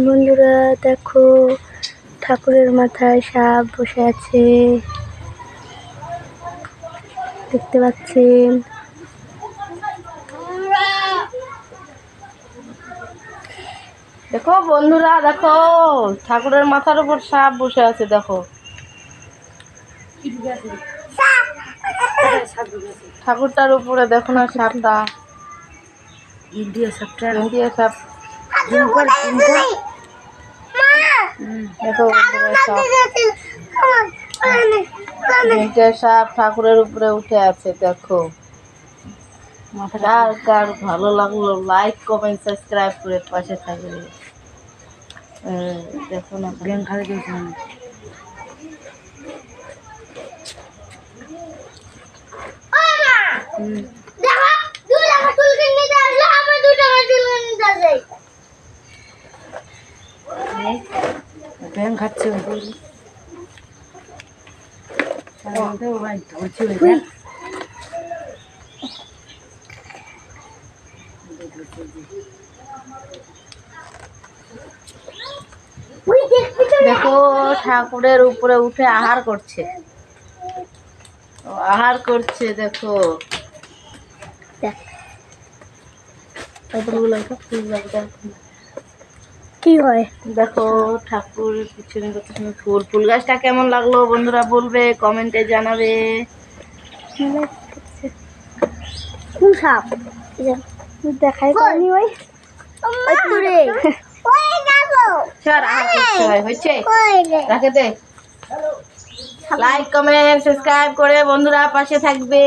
বন্ধুরা দেখো, ঠাকুরের মাথায় সাপ বসে আছে, দেখতে পাচ্ছেন। দেখো বন্ধুরা, দেখো ঠাকুরের মাথার উপর সাপ বসে আছে। দেখো ঠাকুরটার উপরে দেখো না সাপটা, ইন্ডিয়া সাপটা, ইন্ডিয়া সাপ। দেখো বন্ধুরা, সাপ, ইন্ডিয়া সাপ ঠাকুরের উপরে উঠে আছে। দেখো কার কার ভালো লাগলো লাইক কমেন্ট সাবস্ক্রাইব করে পাশে থাকবে। দেখো না গেম খেলে গেছি। ব্যাং খাচ্ছে দেখো ঠাকুরের উপরে উঠে আহার করছে, আহার করছে। দেখো কি হয়, দেখো ঠাকুরের পিছনে কত সুন্দর ফুল। ফুল গাছটা কেমন লাগলো বন্ধুরা বলবে, কমেন্টে জানাবে। কোন সাপ দেখাই পাইনি ওই হয়েছে, রাখে দে। লাইক কমেন্ট সাবস্ক্রাইব করে বন্ধুরা পাশে থাকবে।